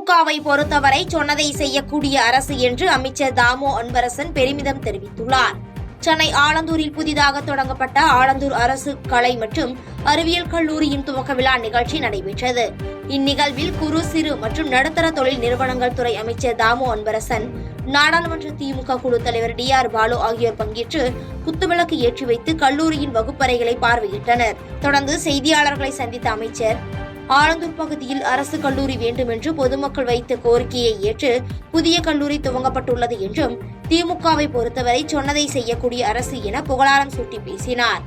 திமுகவை பொறுத்தவரை சொன்னதை செய்யக்கூடிய அரசு என்று அமைச்சர் தாமோ அன்பரசன் பெருமிதம் தெரிவித்துள்ளார். சென்னை ஆலந்தூரில் புதிதாக தொடங்கப்பட்ட ஆலந்தூர் அரசு கலை மற்றும் அறிவியல் கல்லூரியின் துவக்க விழா நிகழ்ச்சி நடைபெற்றது. இந்நிகழ்வில் குறு சிறு மற்றும் நடுத்தர தொழில் நிறுவனங்கள் துறை அமைச்சர் தாமோ அன்பரசன், நாடாளுமன்ற திமுக குழு தலைவர் DR பாலு ஆகியோர் பங்கேற்று குத்துவிளக்கு ஏற்றி வைத்து கல்லூரியின் வகுப்பறைகளை பார்வையிட்டனர். தொடர்ந்து செய்தியாளர்களை சந்தித்த அமைச்சர், ஆலந்தூர் பகுதியில் அரசு கல்லூரி வேண்டும் என்று பொதுமக்கள் வைத்த கோரிக்கையை ஏற்று புதிய கல்லூரி துவங்கப்பட்டுள்ளது என்றும், திமுகவை பொறுத்தவரை சொன்னதை செய்யக்கூடிய அரசு என புகழாரம் சூட்டி பேசினார்.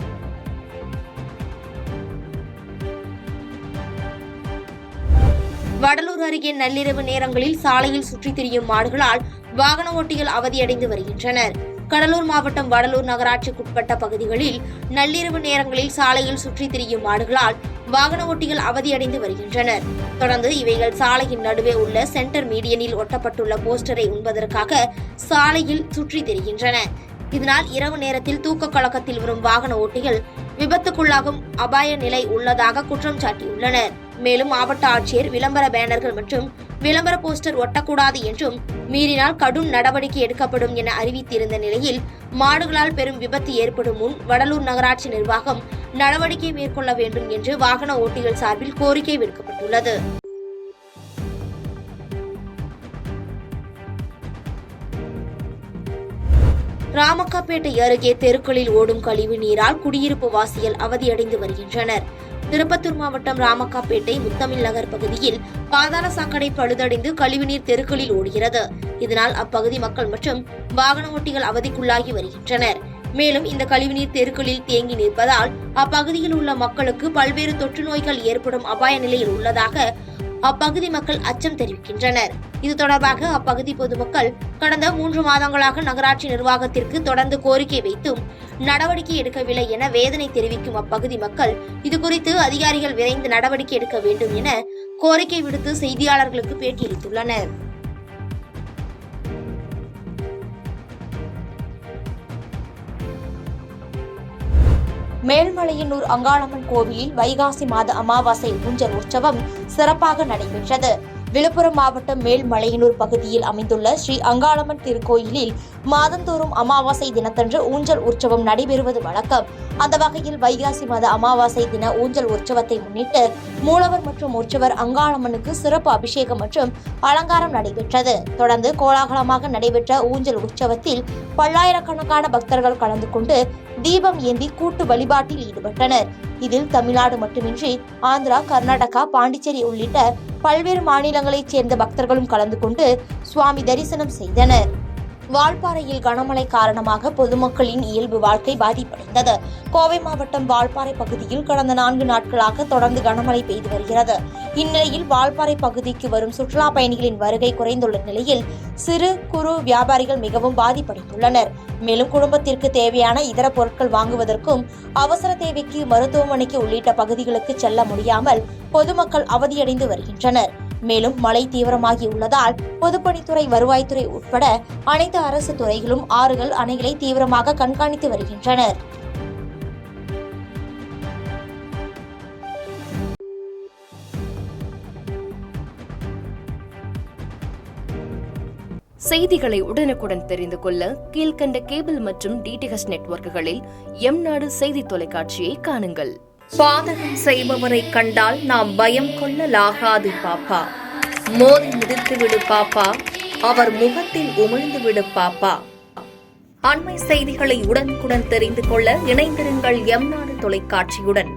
வடலூர் அருகே நள்ளிரவு நேரங்களில் சாலையில் சுற்றித் திரியும் மாடுகளால் வாகன ஓட்டிகள் அவதியடைந்து வருகின்றனர். கடலூர் மாவட்டம் வடலூர் நகராட்சிக்குட்பட்ட பகுதிகளில் நள்ளிரவு நேரங்களில் சாலையில் சுற்றித் திரியும் மாடுகளால் வாகன ஓட்டிகள் அவதியடைந்து வருகின்றனர். தொடர்ந்து இவைகள் சாலையின் நடுவே உள்ள சென்டர் மீடியனில் ஒட்டப்பட்டுள்ள போஸ்டரை உண்பதற்காக சாலையில் சுற்றித் திரிகின்றன. இதனால் இரவு நேரத்தில் தூக்க கலக்கத்தில் வரும் வாகன ஓட்டிகள் விபத்துக்குள்ளாகும் அபாய நிலை உள்ளதாக குற்றம் சாட்டியுள்ளனர். மேலும் மாவட்ட ஆட்சியர் விளம்பர பேனர்கள் மற்றும் விளம்பர போஸ்டர் ஒட்டக்கூடாது என்றும், மீறினால் கடும் நடவடிக்கை எடுக்கப்படும் என அறிவித்திருந்த நிலையில் மாடுகளால் பெரும் விபத்து ஏற்படும் முன் வடலூர் நகராட்சி நிர்வாகம் நடவடிக்கை மேற்கொள்ள வேண்டும் என்று வாகன ஓட்டிகள் சார்பில் கோரிக்கை விடுக்கப்பட்டுள்ளது. ராமக்காப்பேட்டை அருகே தெருக்களில் ஓடும் கழிவு நீரால் குடியிருப்பு வாசிகள் அவதியடைந்து வருகின்றனர். திருப்பத்தூர் மாவட்டம் ராமக்காப்பேட்டை முத்தமிழ் நகர் பகுதியில் பாதாள சாக்கடை பழுதடைந்து கழிவுநீர் தெருக்களில் ஓடுகிறது. இதனால் அப்பகுதி மக்கள் மற்றும் வாகன ஓட்டிகள் அவதிக்குள்ளாகி வருகின்றனர். மேலும் இந்த கழிவுநீர் தெருக்களில் தேங்கி நிற்பதால் அப்பகுதியில் உள்ள மக்களுக்கு பல்வேறு தொற்று நோய்கள் ஏற்படும் அபாய நிலையில் உள்ளதாக அப்பகுதி மக்கள் அச்சம் தெரிவிக்கின்றனர். இது தொடர்பாக அப்பகுதி பொதுமக்கள் கடந்த 3 மாதங்களாக நகராட்சி நிர்வாகத்திற்கு தொடர்ந்து கோரிக்கை வைத்தும் நடவடிக்கை எடுக்கவில்லை என வேதனை தெரிவிக்கும் அப்பகுதி மக்கள் இதுகுறித்து அதிகாரிகள் விரைந்து நடவடிக்கை எடுக்க வேண்டும் என கோரிக்கை விடுத்து செய்தியாளர்களுக்கு பேட்டியளித்துள்ளனர். மேல்மலையனூர் அங்காளம்மன் கோவிலில் வைகாசி மாத அமாவாசை ஊஞ்சல் உற்சவம் சிறப்பாக நடைபெற்றது. விழுப்புரம் மாவட்டம் மேல்மலையனூர் பகுதியில் அமைந்துள்ள ஸ்ரீ அங்காளம்மன் திருக்கோயிலில் மாதந்தோறும் அமாவாசை தினத்தன்று ஊஞ்சல் உற்சவம் நடைபெறுவது வழக்கம். அந்த வகையில் வைகாசி மாத அமாவாசை தின ஊஞ்சல் உற்சவத்தை முன்னிட்டு மூலவர் மற்றும் உற்சவர் அங்காளம்மனுக்கு சிறப்பு அபிஷேகம் மற்றும் அலங்காரம் நடைபெற்றது. தொடர்ந்து கோலாகலமாக நடைபெற்ற ஊஞ்சல் உற்சவத்தில் பல்லாயிரக்கணக்கான பக்தர்கள் கலந்து கொண்டு தீபம் ஏந்தி கூட்டு வழிபாட்டில் ஈடுபட்டனர். இதில் தமிழ்நாடு மட்டுமின்றி ஆந்திரா, கர்நாடகா, பாண்டிச்சேரி உள்ளிட்ட பல்வேறு மாநிலங்களைச் சேர்ந்த பக்தர்களும் கலந்து கொண்டு சுவாமி தரிசனம் செய்தனர். வால்பாறையில் கனமழை காரணமாக பொதுமக்களின் இயல்பு வாழ்க்கை பாதிப்படைந்தது. கோவை மாவட்டம் வால்பாறை பகுதியில் கடந்த 4 நாட்களாக தொடர்ந்து கனமழை பெய்து வருகிறது. இந்நிலையில் வால்பாறை பகுதிக்கு வரும் சுற்றுலா பயணிகளின் வருகை குறைந்துள்ள நிலையில் சிறு குறு வியாபாரிகள் மிகவும் பாதிப்படைந்துள்ளனர். மேலும் குடும்பத்திற்கு தேவையான இதர பொருட்கள் வாங்குவதற்கும் அவசர தேவைக்கு மருத்துவமனைக்கு உள்ளிட்ட பகுதிகளுக்கு செல்ல முடியாமல் பொதுமக்கள் அவதியடைந்து வருகின்றனர். மேலும் மழை தீவிரமாகி உள்ளதால் பொதுப்பணித்துறை, வருவாய்த்துறை உட்பட அனைத்து அரசு துறைகளும் ஆறுகள், அணைகளை தீவிரமாக கண்காணித்து வருகின்றனர். செய்திகளை உடனுக்குடன் தெரிந்து கொள்ள கீழ்கண்ட கேபிள் மற்றும் DTH நெட்வொர்க்குகளில் எம்நாடு செய்தி தொலைக்காட்சியை காணுங்கள். பாதகம் செய்பவரை கண்டால் நாம் பயம் கொள்ளலாகாது பாப்பா. மோதி மிதித்துவிடு பாப்பா, அவர் முகத்தில் உமிழ்ந்து விடு பாப்பா. அண்மை செய்திகளை உடனுக்குடன் தெரிந்து கொள்ள இணைந்திருங்கள் எம்நாடு தொலைக்காட்சியுடன்.